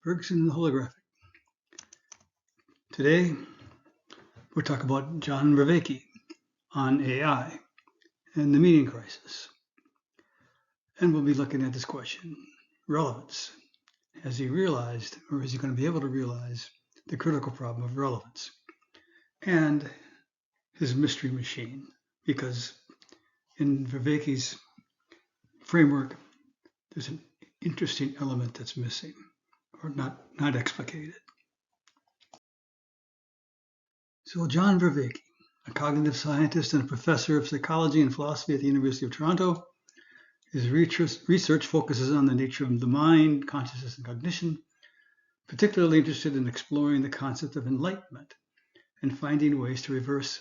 Bergson Holographic. Today, we'll talk about John Vervaeke on AI and the meaning crisis. And we'll be looking at this question, relevance. Has he realized, or is he going to be able to realize, the critical problem of relevance? And his mystery machine, because in Vervaeke's framework, there's an interesting element that's missing, or not explicated. So John Vervaeke, a cognitive scientist and a professor of psychology and philosophy at the University of Toronto, his research focuses on the nature of the mind, consciousness, and cognition, particularly interested in exploring the concept of enlightenment and finding ways to reverse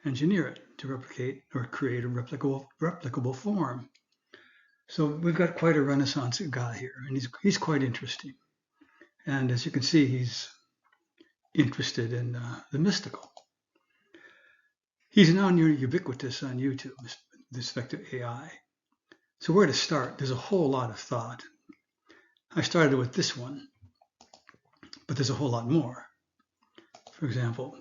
engineer it to replicate or create a replicable form. So we've got quite a Renaissance guy here, and he's quite interesting. And as you can see, he's interested in the mystical. He's now near ubiquitous on YouTube with respect to AI. So where to start? There's a whole lot of thought. I started with this one, but there's a whole lot more. For example,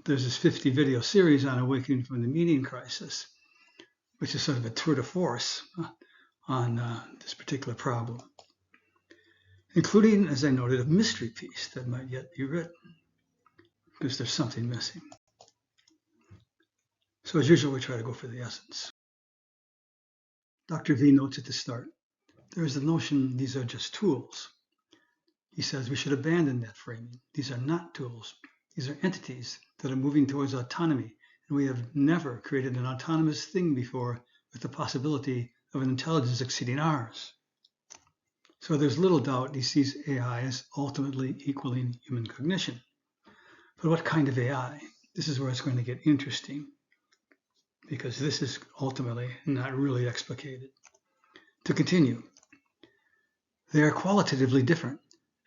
there's this 50 video series on awakening from the meaning crisis, which is sort of a tour de force on this particular problem, including, as I noted, a mystery piece that might yet be written, because there's something missing. So as usual, we try to go for the essence. Dr. V notes at the start, there is the notion these are just tools. He says we should abandon that framing. These are not tools. These are entities that are moving towards autonomy, and we have never created an autonomous thing before with the possibility of an intelligence exceeding ours. So there's little doubt he sees AI as ultimately equaling human cognition. But what kind of AI? This is where it's going to get interesting, because this is ultimately not really explicated. To continue, they are qualitatively different,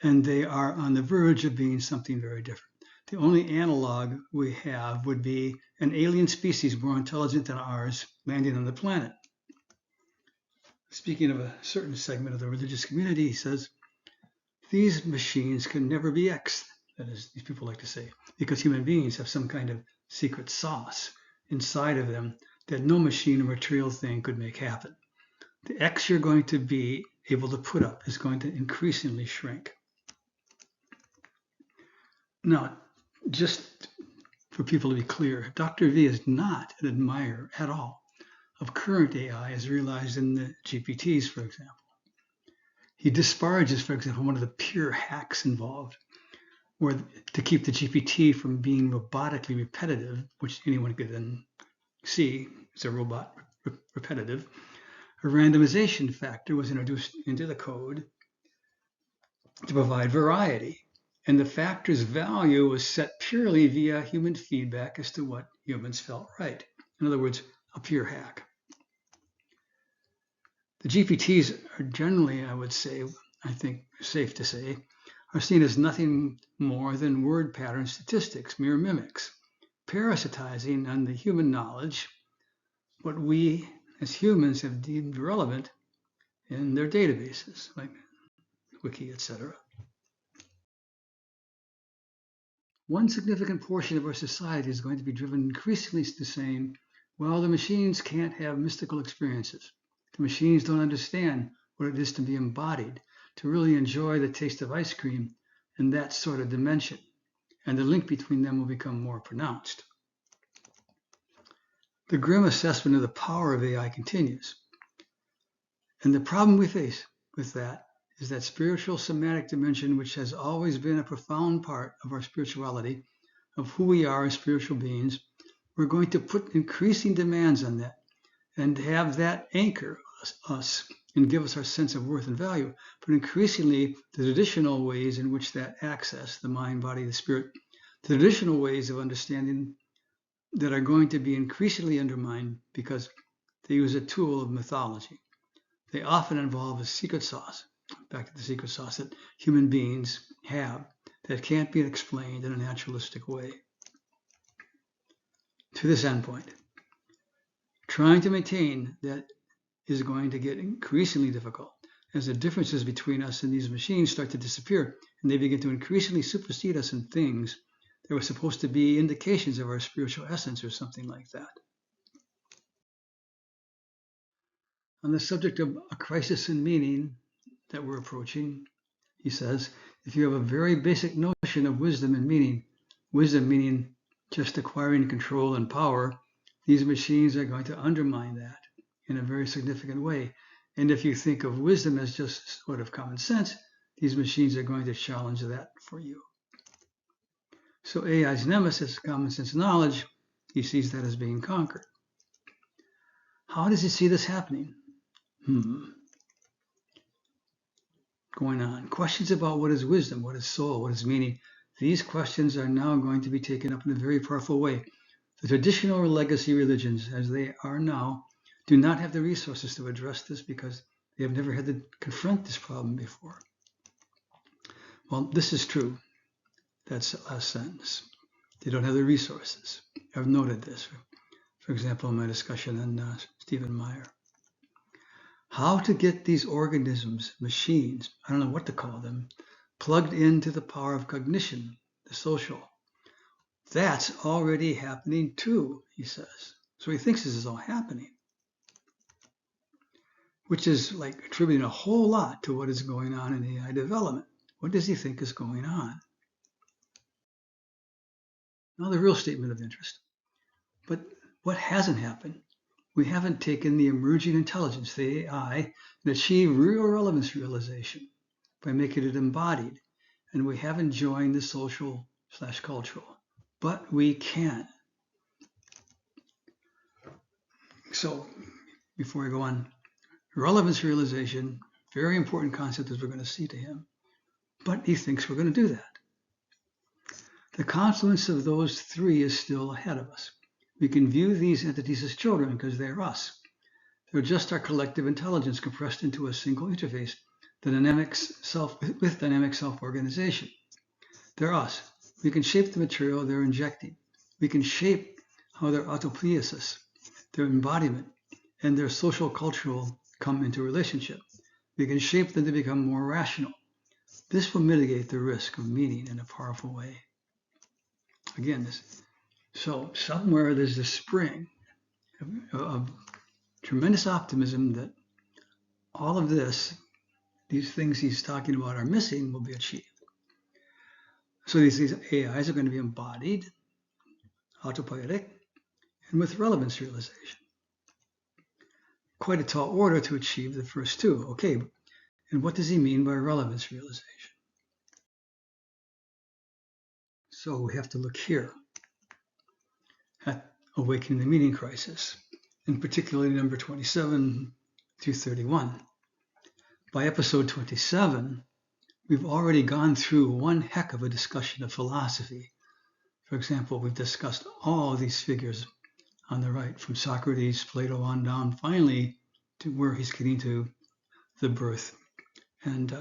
and they are on the verge of being something very different. The only analog we have would be an alien species more intelligent than ours landing on the planet. Speaking of a certain segment of the religious community, he says, these machines can never be X, that is, these people like to say, because human beings have some kind of secret sauce inside of them that no machine or material thing could make happen. The X you're going to be able to put up is going to increasingly shrink. Now, just for people to be clear, Dr. V is not an admirer at all of current AI as realized in the GPTs, for example. He disparages, for example, one of the pure hacks involved, where to keep the GPT from being robotically repetitive, which anyone could then see is a robot repetitive, a randomization factor was introduced into the code to provide variety. And the factor's value was set purely via human feedback as to what humans felt right. In other words, a pure hack. The GPTs are generally, I would say, I think safe to say, are seen as nothing more than word pattern statistics, mere mimics, parasitizing on the human knowledge, what we as humans have deemed relevant in their databases, like Wiki, etc. One significant portion of our society is going to be driven increasingly to saying, well, the machines can't have mystical experiences. The machines don't understand what it is to be embodied, to really enjoy the taste of ice cream in that sort of dimension, and the link between them will become more pronounced. The grim assessment of the power of AI continues. And the problem we face with that is that spiritual somatic dimension, which has always been a profound part of our spirituality, of who we are as spiritual beings. We're going to put increasing demands on that and have that anchor us and give us our sense of worth and value. But increasingly, the traditional ways in which that access, the mind, body, the spirit, the traditional ways of understanding that are going to be increasingly undermined because they use a tool of mythology. They often involve a secret sauce, back to the secret sauce that human beings have that can't be explained in a naturalistic way. To this endpoint, trying to maintain that is going to get increasingly difficult. as the differences between us and these machines start to disappear, and they begin to increasingly supersede us in things that were supposed to be indications of our spiritual essence or something like that. On the subject of a crisis in meaning that we're approaching, he says, if you have a very basic notion of wisdom and meaning, wisdom meaning just acquiring control and power, these machines are going to undermine that in a very significant way. And if you think of wisdom as just sort of common sense, these machines are going to challenge that for you. So AI's nemesis, common sense knowledge, he sees that as being conquered. How does he see this happening? Going on. Questions about what is wisdom, what is soul, what is meaning. These questions are now going to be taken up in a very powerful way. The traditional legacy religions, as they are now, do not have the resources to address this because they have never had to confront this problem before. Well, this is true. That's the last sentence. They don't have the resources. I've noted this, for example, in my discussion on Stephen Meyer. How to get these organisms, machines, I don't know what to call them, plugged into the power of cognition, the social. That's already happening too, he says. So he thinks this is all happening, which is like attributing a whole lot to what is going on in AI development. What does he think is going on? Now the real statement of interest. But what hasn't happened? We haven't taken the emerging intelligence, the AI, and achieved real relevance realization by making it embodied. And we haven't joined the social/cultural. But we can. So before I go on, relevance realization, very important concept as we're going to see to him. But he thinks we're going to do that. The confluence of those three is still ahead of us. We can view these entities as children because they're us. They're just our collective intelligence compressed into a single interface, with dynamic self-organization. They're us. We can shape the material they're injecting. We can shape how their autopoiesis, their embodiment, and their social cultural come into relationship. We can shape them to become more rational. This will mitigate the risk of meaning in a powerful way. Again, so somewhere there's this spring of tremendous optimism that all of this, these things he's talking about are missing, will be achieved. So these AIs are going to be embodied, autopoietic, and with relevance realization. Quite a tall order to achieve the first two. Okay, and what does he mean by relevance realization? So we have to look here at Awakening the Meaning Crisis, and particularly number 27 through 31. By episode 27, we've already gone through one heck of a discussion of philosophy. For example, we've discussed all of these figures on the right, from Socrates, Plato on down, finally to where he's getting to the birth and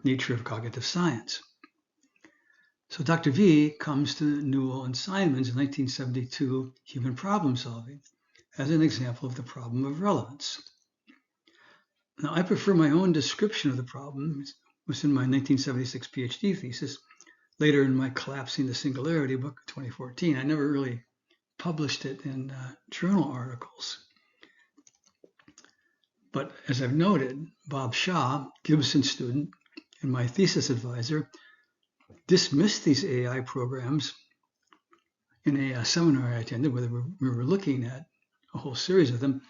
nature of cognitive science. So Dr. V comes to Newell and Simon's 1972 Human Problem Solving as an example of the problem of relevance. Now, I prefer my own description of the problem. It was in my 1976 PhD thesis, later in my Collapsing the Singularity book, 2014. I never really published it in journal articles. But as I've noted, Bob Shaw, Gibson's student and my thesis advisor, dismissed these AI programs in a seminar I attended where we were looking at a whole series of them.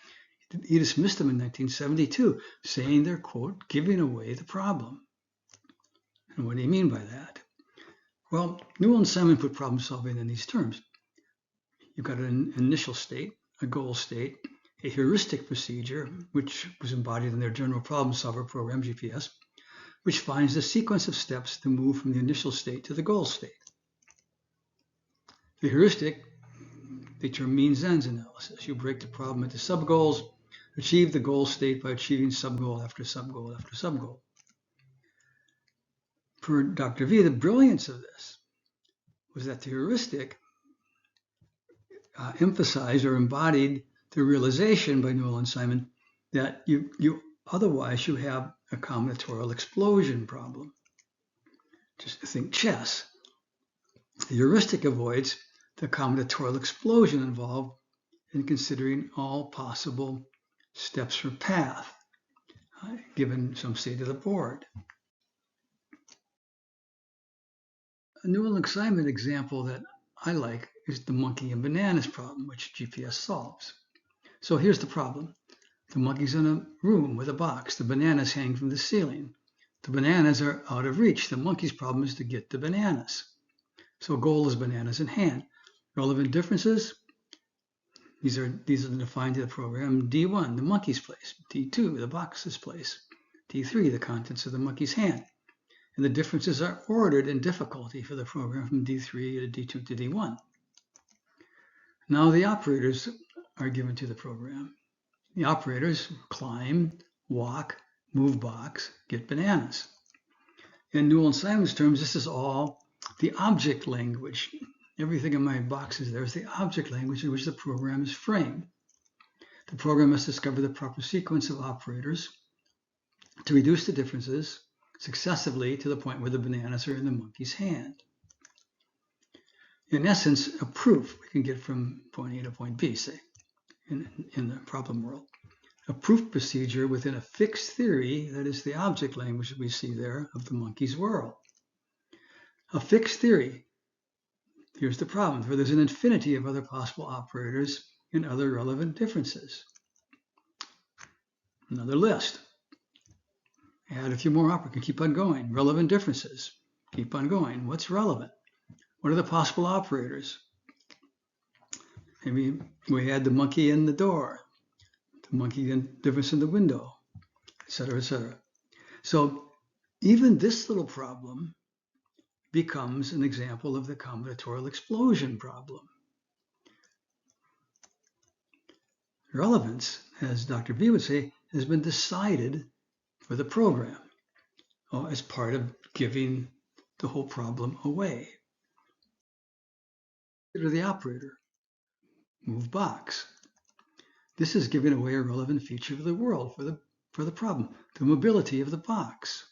He dismissed them in 1972, saying they're, quote, giving away the problem. And what do you mean by that? Well, Newell and Simon put problem solving in these terms. You've got an initial state, a goal state, a heuristic procedure, which was embodied in their General Problem Solver program, GPS, which finds the sequence of steps to move from the initial state to the goal state. The heuristic, they term means-ends analysis. You break the problem into sub-goals, achieve the goal state by achieving sub-goal after sub-goal after sub-goal. For Dr. V, the brilliance of this was that the heuristic emphasized or embodied the realization by Newell and Simon that you Otherwise, you have a combinatorial explosion problem. Just think chess. The heuristic avoids the combinatorial explosion involved in considering all possible steps for path, given some state of the board. A Newell and Simon example that I like is the monkey and bananas problem, which GPS solves. So here's the problem. The monkey's in a room with a box. The bananas hang from the ceiling. The bananas are out of reach. The monkey's problem is to get the bananas. So goal is bananas in hand. Relevant differences, these are defined in the program. D1, the monkey's place. D2, the box's place. D3, the contents of the monkey's hand. And the differences are ordered in difficulty for the program from D3 to D2 to D1. Now the operators are given to the program. The operators climb, walk, move box, get bananas. In Newell and Simon's terms, this is all the object language. Everything in my boxes there is the object language in which the program is framed. The program must discover the proper sequence of operators to reduce the differences successively to the point where the bananas are in the monkey's hand. In essence, a proof we can get from point A to point B, say, in the problem world. A proof procedure within a fixed theory, that is the object language that we see there of the monkey's world. A fixed theory, here's the problem, where there's an infinity of other possible operators and other relevant differences. Another list. Add a few more operators, keep on going. Relevant differences, keep on going. What's relevant? What are the possible operators? Maybe we add the monkey in the door, the monkey difference in the window, etc., etc. So even this little problem becomes an example of the combinatorial explosion problem. Relevance, as Dr. B would say, has been decided for the program as part of giving the whole problem away. Consider the operator, move box. This is giving away a relevant feature of the world for the problem, the mobility of the box.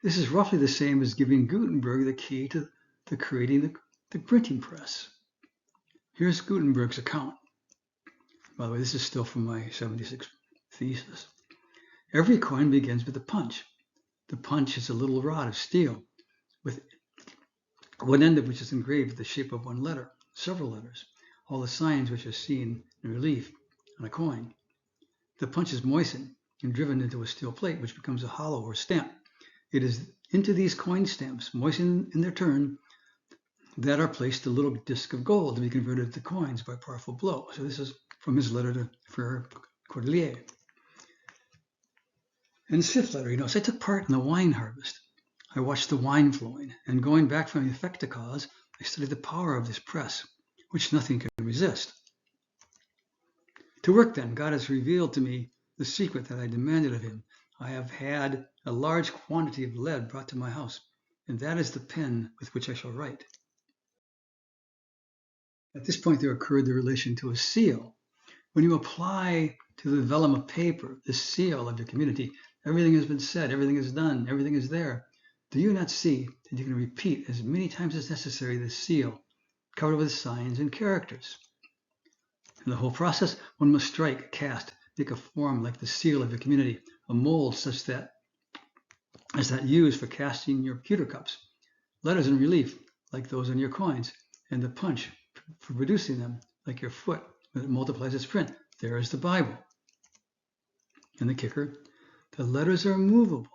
This is roughly the same as giving Gutenberg the key to creating the printing press. Here's Gutenberg's account. By the way, this is still from my 76 thesis. Every coin begins with a punch. The punch is a little rod of steel with one end of which is engraved with the shape of one letter, several letters, all the signs which are seen in relief on a coin. The punch is moistened and driven into a steel plate, which becomes a hollow or stamp. It is into these coin stamps, moistened in their turn, that are placed a little disc of gold to be converted to coins by a powerful blow. So this is from his letter to Frere Cordelier. And his fifth letter, he notes, I took part in the wine harvest. I watched the wine flowing, and going back from the effect to cause, I studied the power of this press, which nothing can resist. To work then, God has revealed to me the secret that I demanded of him. I have had a large quantity of lead brought to my house, and that is the pen with which I shall write. At this point, there occurred the relation to a seal. When you apply to the vellum of paper, the seal of your community, everything has been said, everything is done, everything is there. Do you not see that you can repeat as many times as necessary the seal, covered with signs and characters? In the whole process, one must strike, cast, make a form like the seal of your community, a mold such that as that used for casting your pewter cups, letters in relief like those on your coins, and the punch for producing them like your foot when it multiplies its print. There is the Bible. And the kicker, the letters are movable.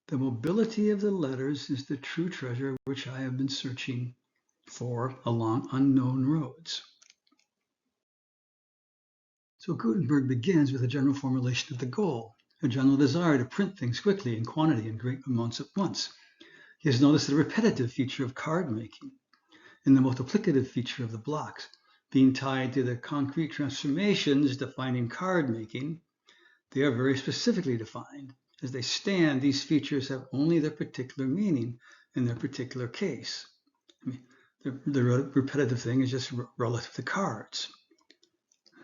The mobility of the letters is the true treasure which I have been searching for along unknown roads. So Gutenberg begins with a general formulation of the goal, a general desire to print things quickly in quantity and great amounts at once. He has noticed the repetitive feature of card making and the multiplicative feature of the blocks being tied to the concrete transformations defining card making. They are very specifically defined. As they stand, these features have only their particular meaning in their particular case. I mean, the repetitive thing is just relative to cards,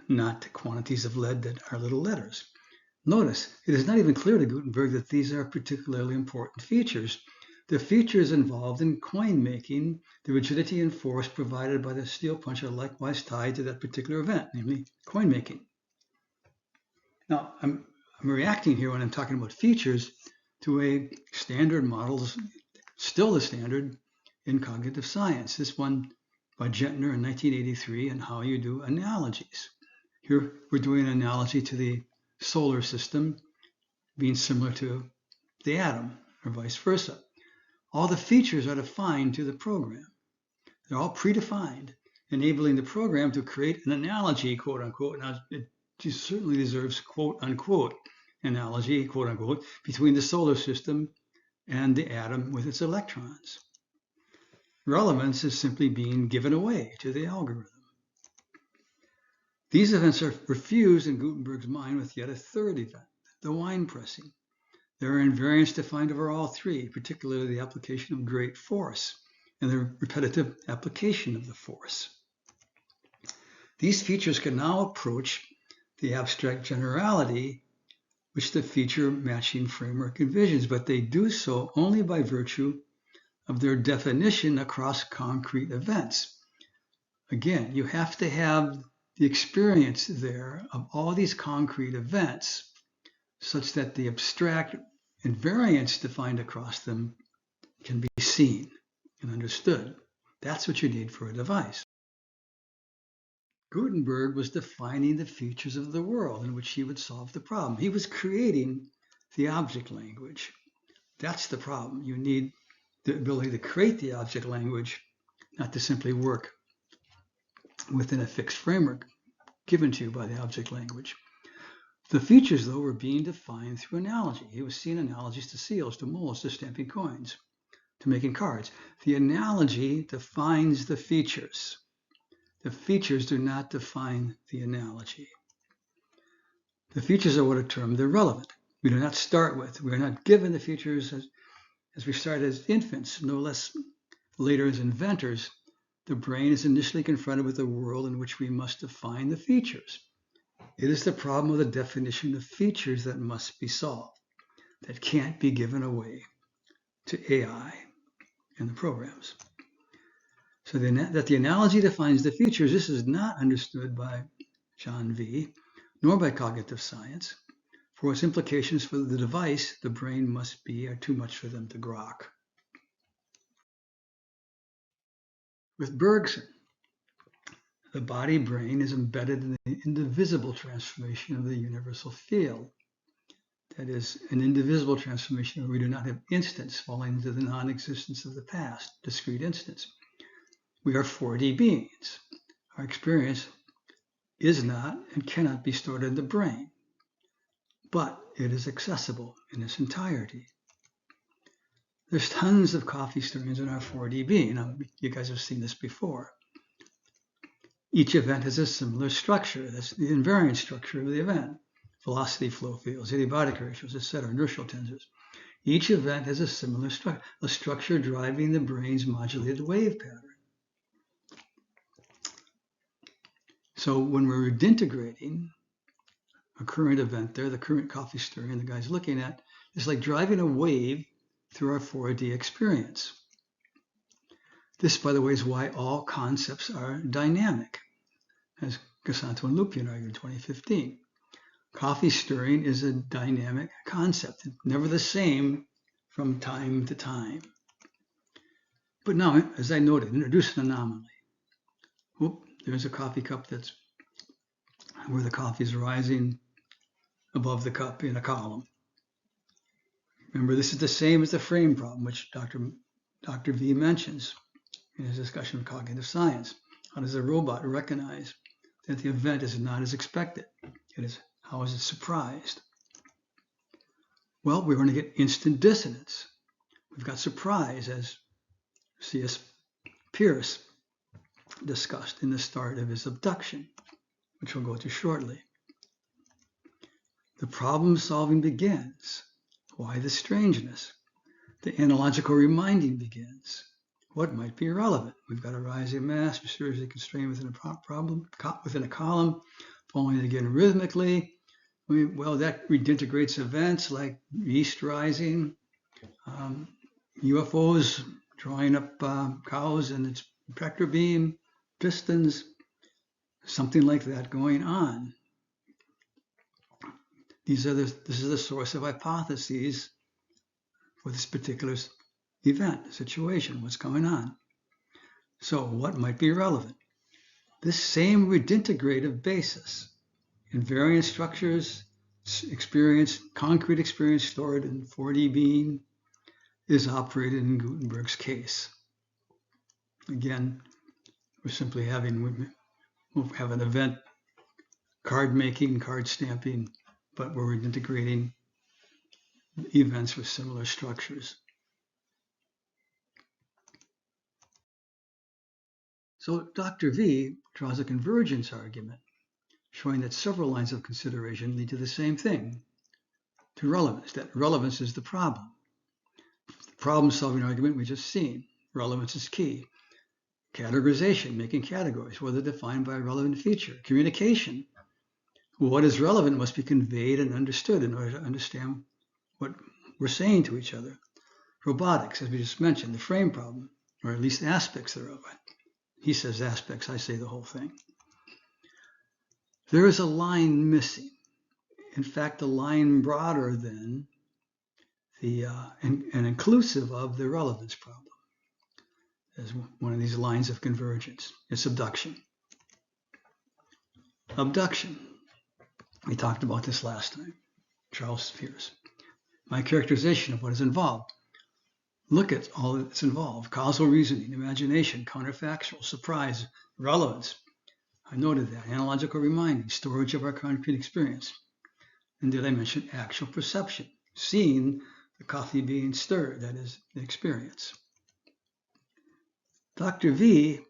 not to quantities of lead that are little letters. Notice, it is not even clear to Gutenberg that these are particularly important features. The features involved in coin making, the rigidity and force provided by the steel punch are likewise tied to that particular event, namely coin making. Now, I'm reacting here when I'm talking about features to a standard model, still the standard in cognitive science. This one by Gentner in 1983, and how you do analogies. Here we're doing an analogy to the solar system being similar to the atom, or vice versa. All the features are defined to the program. They're all predefined, enabling the program to create an analogy, quote unquote. Now, it certainly deserves quote unquote analogy, quote unquote, between the solar system and the atom with its electrons. Relevance is simply being given away to the algorithm. These events are refused in Gutenberg's mind with yet a third event, the wine pressing. There are invariants defined over all three, particularly the application of great force and the repetitive application of the force. These features can now approach the abstract generality which the feature matching framework envisions, but they do so only by virtue of their definition across concrete events. Again, you have to have the experience there of all these concrete events such that the abstract invariants defined across them can be seen and understood. That's what you need for a device. Gutenberg was defining the features of the world in which he would solve the problem. He was creating the object language. That's the problem. You need the ability to create the object language, not to simply work within a fixed framework given to you by the object language. The features, though, were being defined through analogy. He was seeing analogies to seals, to molds, to stamping coins, to making cards. The analogy defines the features. The features do not define the analogy. The features are what are termed irrelevant. We do not start with. We are not given the features as we start as infants, no less later as inventors. The brain is initially confronted with a world in which we must define the features. It is the problem of the definition of features that must be solved, that can't be given away to AI and the programs. So that the analogy defines the features, this is not understood by John V, nor by cognitive science. For its implications for the device, the brain must be, are too much for them to grok. With Bergson, the body-brain is embedded in the indivisible transformation of the universal field. That is, an indivisible transformation where we do not have instants falling into the non-existence of the past, discrete instants. We are 4D beings. Our experience is not and cannot be stored in the brain, but it is accessible in its entirety. There's tons of coffee stirrings in our 4D being. Now, you guys have seen this before. Each event has a similar structure. That's the invariant structure of the event. Velocity flow fields, adiabatic ratios, etc., inertial tensors. Each event has a similar structure, a structure driving the brain's modulated wave pattern. So when we're integrating a current event there, the current coffee stirring the guy's looking at, is like driving a wave through our 4D experience. This, by the way, is why all concepts are dynamic, as Gasanto and Lupien argued in 2015. Coffee stirring is a dynamic concept, never the same from time to time. But now, as I noted, introduce an anomaly. Whoop, there's a coffee cup that's where the coffee is rising above the cup in a column. Remember, this is the same as the frame problem, which Dr. V mentions in his discussion of cognitive science. How does a robot recognize that the event is not as expected? How is it surprised? Well, we're going to get instant dissonance. We've got surprise, as C.S. Peirce discussed in the start of his abduction, which we'll go to shortly. The problem solving begins. Why the strangeness? The analogical reminding begins. What might be irrelevant? We've got a rising mass, mysteriously constrained within a column, falling again rhythmically. Well, that reintegrates events like yeast rising, UFOs drawing up cows in its tractor beam, pistons, something like that going on. This is the source of hypotheses for this particular event, situation, what's going on. So what might be relevant? This same redintegrative basis, invariant structures, experience, concrete experience stored in 4D being, is operated in Gutenberg's case. Again, we'll have an event, card making, card stamping, but we're integrating events with similar structures. So Dr. V draws a convergence argument, showing that several lines of consideration lead to the same thing, to relevance, that relevance is the problem. The problem-solving argument we just seen, relevance is key. Categorization, making categories, whether defined by a relevant feature. Communication, what is relevant must be conveyed and understood in order to understand what we're saying to each other. Robotics, as we just mentioned, the frame problem, or at least aspects thereof. He says aspects, I say the whole thing. There is a line missing. In fact, a line broader than the and inclusive of the relevance problem as one of these lines of convergence. It's abduction. Abduction. We talked about this last time. Charles Peirce. My characterization of what is involved. Look at all that's involved. Causal reasoning, imagination, counterfactual, surprise, relevance. I noted that. Analogical reminding, storage of our concrete experience. And did I mention actual perception? Seeing the coffee being stirred, that is the experience. Dr. V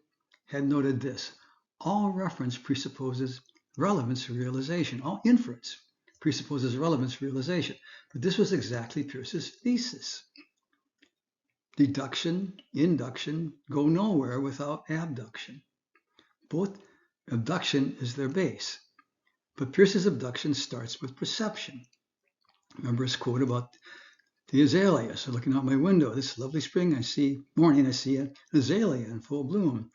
had noted this. All reference presupposes relevance realization. All inference presupposes relevance realization. But this was exactly Peirce's thesis. Deduction, induction go nowhere without abduction. Both abduction is their base. But Peirce's abduction starts with perception. Remember his quote about the azalea. So looking out my window, this lovely spring I see an azalea in full bloom.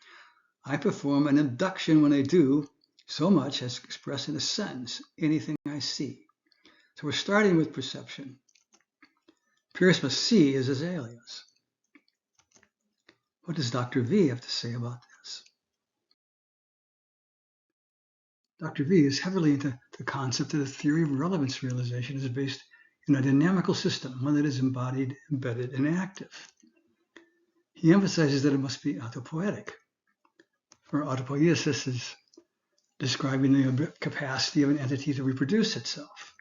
I perform an abduction when I do so much as expressed in a sentence, anything I see. So we're starting with perception. Peirce must see his azaleas. What does Dr. V have to say about this? Dr. V is heavily into the concept that the theory of relevance realization is based in a dynamical system, one that is embodied, embedded, and active. He emphasizes that it must be autopoietic, for autopoiesis is describing the capacity of an entity to reproduce itself.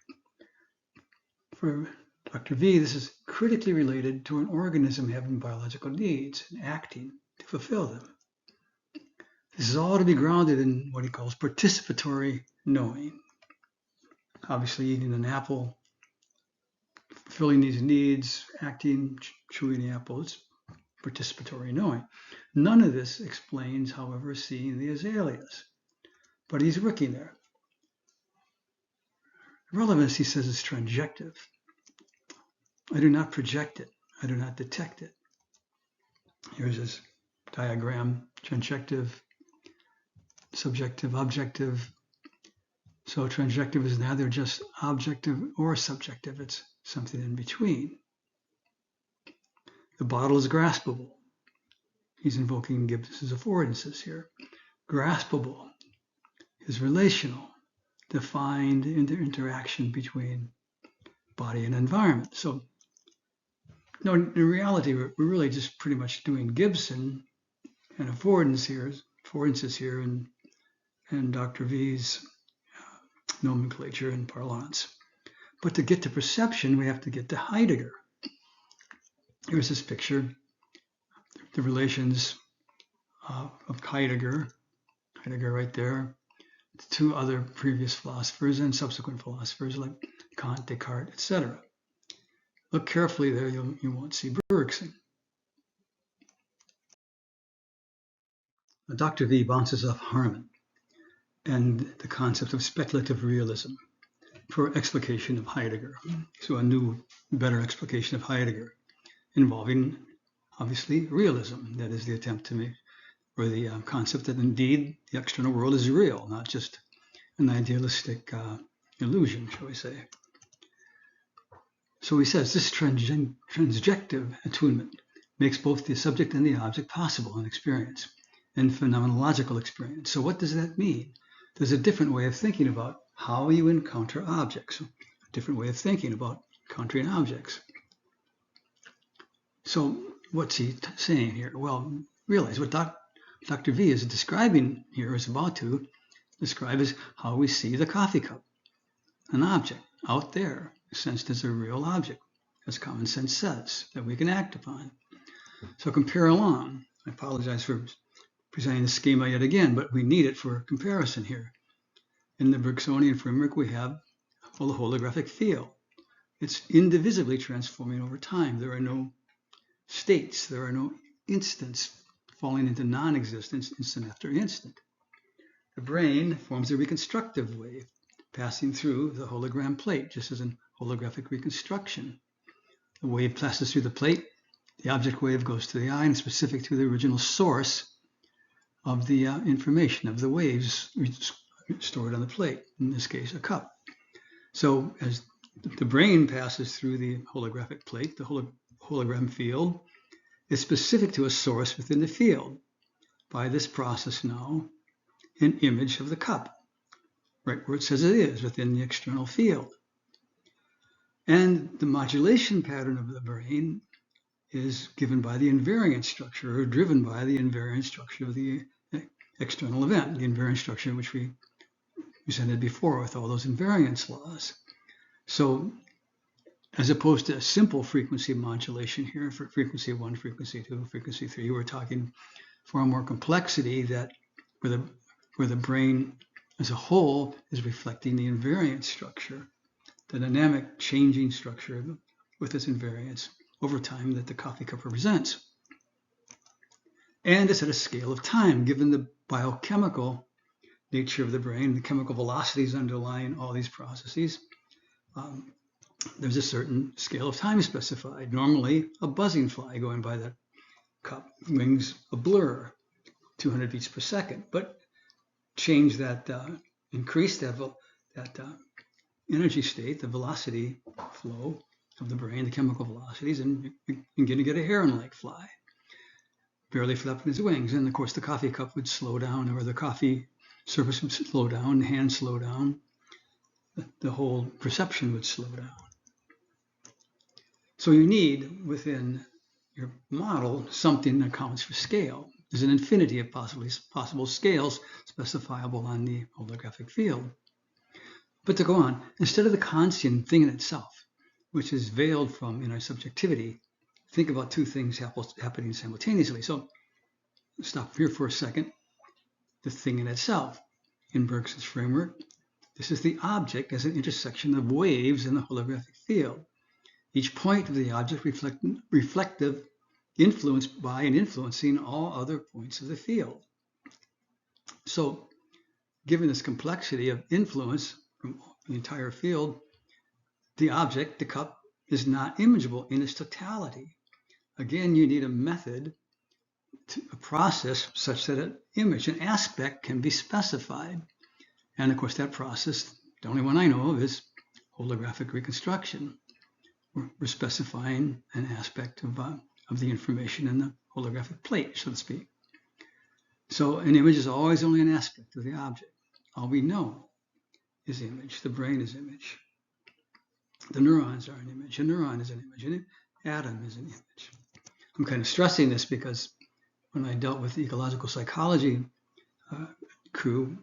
For Dr. V, this is critically related to an organism having biological needs and acting to fulfill them. This is all to be grounded in what he calls participatory knowing. Obviously, eating an apple, fulfilling these needs, acting, chewing the apple, it's participatory knowing. None of this explains, however, seeing the azaleas, but he's working there. Relevance, he says, is transjective. I do not project it. I do not detect it. Here's his diagram, transjective, subjective, objective. So transjective is neither just objective or subjective. It's something in between. The bottle is graspable. He's invoking Gibbs's affordances here. Graspable is relational, defined in the interaction between body and environment. So no, in reality, we're really just pretty much doing Gibson and affordances here and Dr. V's nomenclature and parlance. But to get to perception, we have to get to Heidegger. Here's this picture, the relations of Heidegger right there, two other previous philosophers and subsequent philosophers like Kant, Descartes, etc. Look carefully there, you won't see Bergson. Dr. V bounces off Harman and the concept of speculative realism. for explication of Heidegger. So a new, better explication of Heidegger involving, obviously, realism. That is the attempt to make, or the concept that indeed the external world is real, not just an idealistic illusion, shall we say. So he says this transjective attunement makes both the subject and the object possible in experience, in phenomenological experience. So what does that mean? There's a different way of thinking about how you encounter objects, a different way of thinking about encountering objects. So what's he saying here? Well, realize what Dr. V is describing here, is about to describe, is how we see the coffee cup, an object out there, sensed as a real object, as common sense says, that we can act upon. So compare along. I apologize for presenting the schema yet again, but we need it for comparison here. In the Bergsonian framework, we have the holographic field. It's indivisibly transforming over time. There are no states, there are no instants falling into non-existence instant after instant. The brain forms a reconstructive wave passing through the hologram plate, just as in holographic reconstruction. The wave passes through the plate, the object wave goes to the eye and is specific to the original source of the information, of the waves stored on the plate, in this case, a cup. So as the brain passes through the holographic plate, the hologram field is specific to a source within the field. By this process now, an image of the cup, right where it says it is, within the external field. And the modulation pattern of the brain is given by the invariant structure, or driven by the invariant structure of the external event, the invariant structure which we presented before with all those invariance laws. So as opposed to a simple frequency modulation here for frequency 1, frequency 2, frequency 3, we're talking far more complexity, that where the brain as a whole is reflecting the invariant structure, the dynamic changing structure with its invariance over time that the coffee cup represents. And it's at a scale of time, given the biochemical nature of the brain, the chemical velocities underlying all these processes. There's a certain scale of time specified. Normally, a buzzing fly going by that cup, wings a blur, 200 beats per second. But change that, increase that energy state, the velocity flow of the brain, the chemical velocities, and you're going to get a heron-like fly, barely flapping his wings. And of course, the coffee cup would slow down, or the coffee surface would slow down, the hand slow down, the whole perception would slow down. So you need, within your model, something that accounts for scale. There's an infinity of possible scales specifiable on the holographic field. But to go on, instead of the Kantian thing in itself, which is veiled from in our subjectivity, think about two things happening simultaneously. So stop here for a second. The thing in itself, in Bergson's framework, this is the object as an intersection of waves in the holographic field. Each point of the object reflective, influenced by and influencing all other points of the field. So given this complexity of influence from the entire field, the object, the cup, is not imageable in its totality. Again, you need a method, a process such that an image, an aspect can be specified. And of course, that process, the only one I know of, is holographic reconstruction. We're specifying an aspect of the information in the holographic plate, so to speak. So an image is always only an aspect of the object. All we know is image. The brain is image. The neurons are an image. A neuron is an image. An atom is an image. I'm kind of stressing this because when I dealt with the ecological psychology crew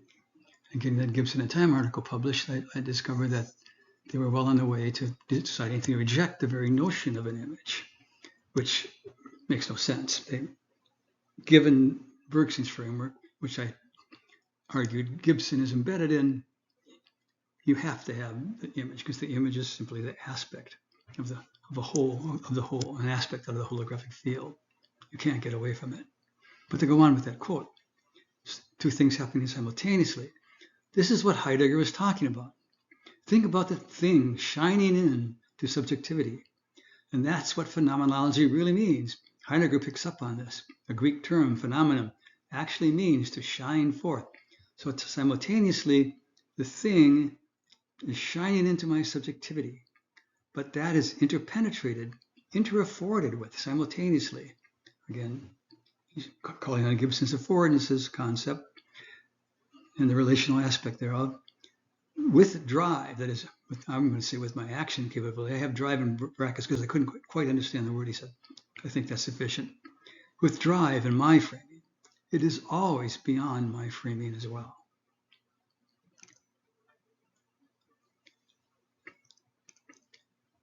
and getting that Gibson and Time article published, I discovered that they were well on their way to deciding to reject the very notion of an image, which makes no sense. Given Bergson's framework, which I argued Gibson is embedded in, you have to have the image, because the image is simply the aspect of the whole, an aspect of the holographic field. You can't get away from it. But to go on with that quote, two things happening simultaneously. This is what Heidegger was talking about. Think about the thing shining in to subjectivity. And that's what phenomenology really means. Heidegger picks up on this. The Greek term, phenomenon, actually means to shine forth. So it's simultaneously, the thing is shining into my subjectivity, but that is interpenetrated, interafforded with simultaneously. Again, he's calling on Gibson's affordances concept and the relational aspect thereof, with drive, that is, I'm going to say with my action capability. I have drive in brackets because I couldn't quite understand the word he said. I think that's sufficient. With drive in my framing, it is always beyond my framing as well.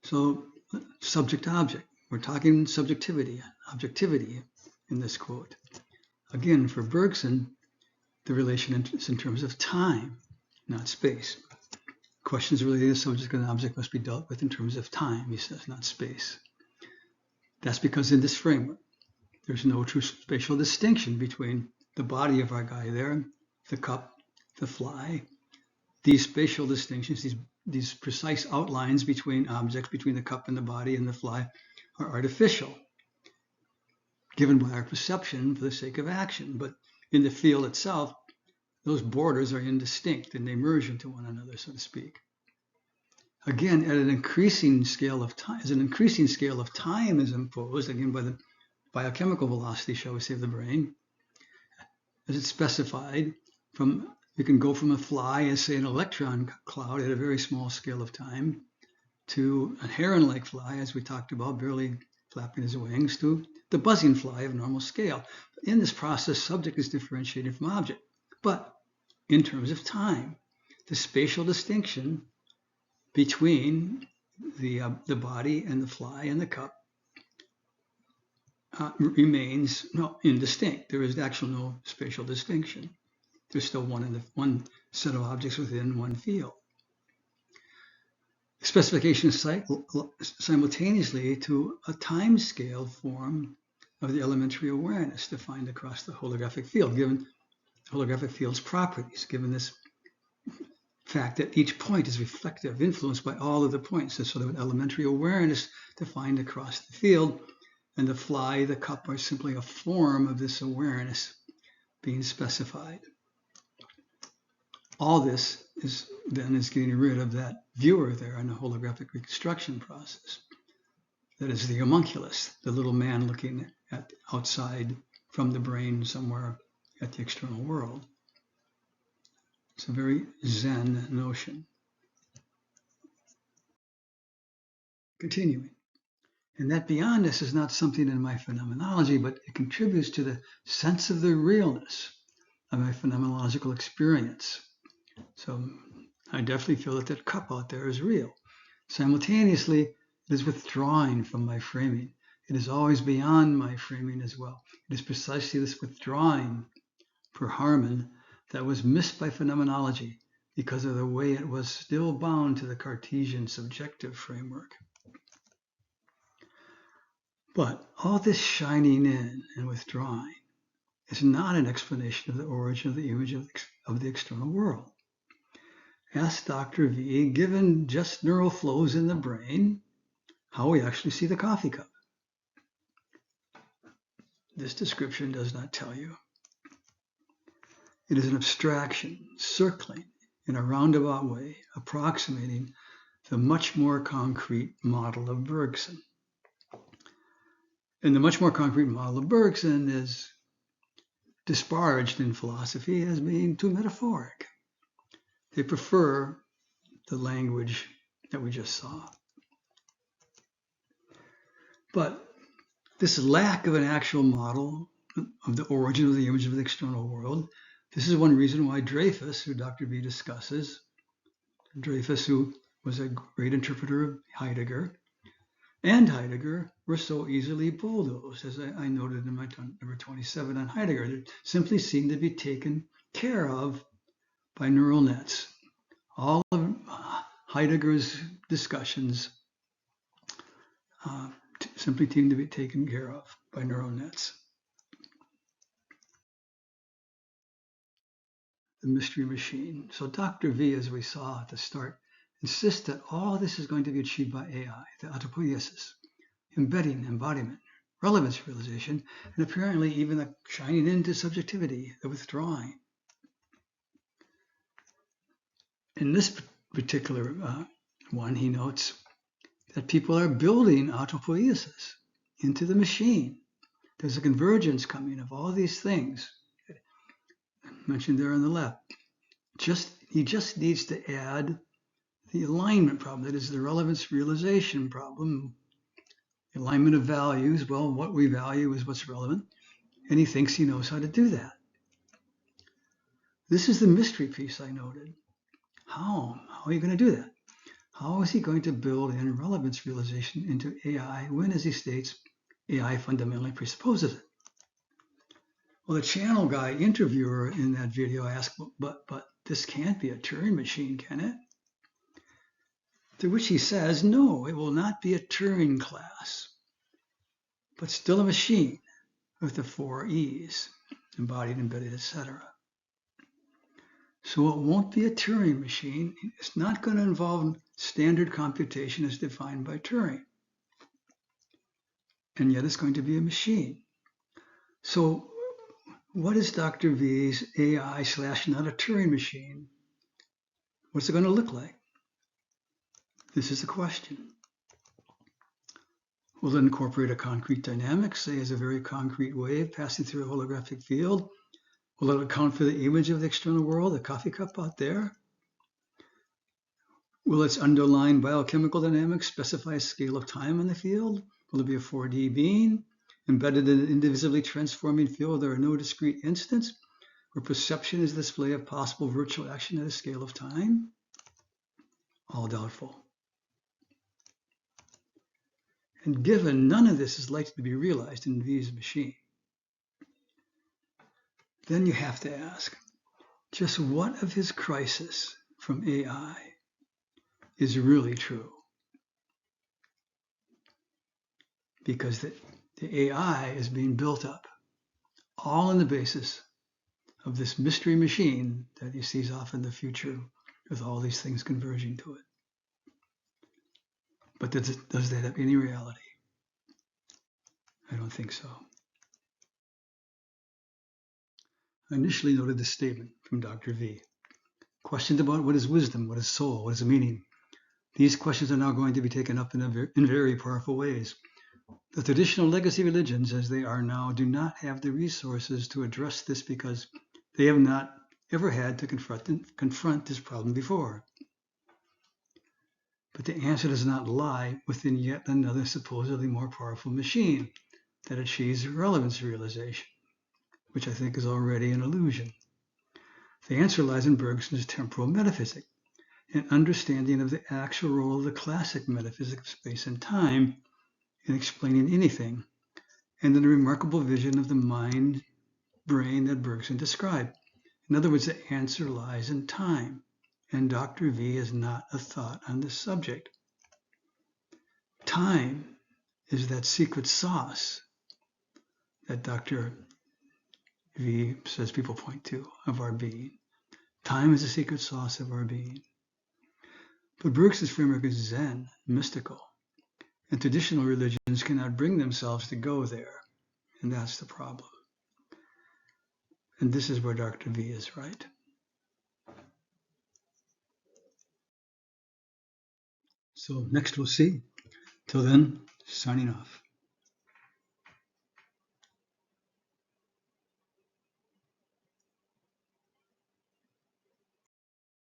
So subject-object, we're talking subjectivity, objectivity in this quote. Again, for Bergson, the relation is in terms of time, not space. Questions related to subject and object must be dealt with in terms of time, he says, not space. That's because in this framework, there's no true spatial distinction between the body of our guy there, the cup, the fly. These spatial distinctions, these precise outlines between objects, between the cup and the body and the fly, are artificial, given by our perception for the sake of action. But in the field itself, those borders are indistinct and they merge into one another, so to speak. Again, at an increasing scale of time, as an increasing scale of time is imposed, again by the biochemical velocity, shall we say, of the brain, as it's specified, you can go from a fly as, say, an electron cloud at a very small scale of time, to a heron-like fly, as we talked about, barely flapping his wings, to the buzzing fly of normal scale. In this process, subject is differentiated from object. But in terms of time, the spatial distinction between the body and the fly and the cup remains indistinct. There is actually no spatial distinction. There's still one set of objects within one field. Specification is simultaneously to a time-scale form of the elementary awareness defined across the holographic field, given the holographic field's properties, given this fact that each point is reflective, influenced by all of the points. There's sort of an elementary awareness defined across the field, and the fly, the cup are simply a form of this awareness being specified. All this is getting rid of that viewer there in the holographic reconstruction process. That is the homunculus, the little man looking at outside from the brain somewhere at the external world. It's a very Zen notion. Continuing. And that beyondness is not something in my phenomenology, but it contributes to the sense of the realness of my phenomenological experience. So I definitely feel that that cup out there is real. Simultaneously, it is withdrawing from my framing. It is always beyond my framing as well. It is precisely this withdrawing, per Harman, that was missed by phenomenology because of the way it was still bound to the Cartesian subjective framework. But all this shining in and withdrawing is not an explanation of the origin of the image of the external world. Ask Dr. V, given just neural flows in the brain, how we actually see the coffee cup. This description does not tell you. It is an abstraction, circling in a roundabout way, approximating the much more concrete model of Bergson. And the much more concrete model of Bergson is disparaged in philosophy as being too metaphoric. They prefer the language that we just saw. But this lack of an actual model of the origin of the image of the external world, this is one reason why Dreyfus, who Dr. V discusses, Dreyfus, who was a great interpreter of Heidegger, and Heidegger were so easily bulldozed, as I noted in my number 27 on Heidegger. They simply seem to be taken care of by neural nets. All of Heidegger's discussions simply seem to be taken care of by neural nets. The mystery machine. So Dr. V, as we saw at the start, insists that all this is going to be achieved by AI, the autopoiesis, embedding, embodiment, relevance realization, and apparently even the shining into subjectivity, the withdrawing. In this particular one, he notes that people are building autopoiesis into the machine. There's a convergence coming of all these things mentioned there on the left. He just needs to add the alignment problem, that is the relevance realization problem, the alignment of values. Well, what we value is what's relevant, and he thinks he knows how to do that. This is the mystery piece I noted. How are you going to do that? How is he going to build in relevance realization into AI when, as he states, AI fundamentally presupposes it? Well, the channel guy interviewer in that video asked, but this can't be a Turing machine, can it? To which he says, no, it will not be a Turing class, but still a machine with the 4 E's, embodied, embedded, etc. So it won't be a Turing machine. It's not going to involve standard computation as defined by Turing. And yet it's going to be a machine. So what is Dr. V's AI / not a Turing machine? What's it going to look like? This is the question. Will it incorporate a concrete dynamic, say as a very concrete wave passing through a holographic field? Will it account for the image of the external world, the coffee cup out there? Will its underlying biochemical dynamics specify a scale of time in the field? Will it be a 4D being, embedded in an indivisibly transforming field? There are no discrete instants where perception is the display of possible virtual action at a scale of time? All doubtful. And given none of this is likely to be realized in V's machine, then you have to ask, just what of his crisis from AI is really true? Because the AI is being built up all on the basis of this mystery machine that he sees off in the future with all these things converging to it. But does that have any reality? I don't think so. I initially noted this statement from Dr. V. Questions about what is wisdom, what is soul, what is meaning. These questions are now going to be taken up in very powerful ways. The traditional legacy religions, as they are now, do not have the resources to address this because they have not ever had to confront this problem before. But the answer does not lie within yet another supposedly more powerful machine that achieves relevance realization, which I think is already an illusion. The answer lies in Bergson's temporal metaphysic, an understanding of the actual role of the classic metaphysic of space and time in explaining anything, and in the remarkable vision of the mind-brain that Bergson described. In other words, the answer lies in time, and Dr. V is not a thought on this subject. Time is that secret sauce that Dr. V says people point to of our being. Time is the secret sauce of our being. But Bergson's framework is Zen, mystical, and traditional religions cannot bring themselves to go there, and that's the problem. And this is where Dr. V is right. So next we'll see. Till then, signing off.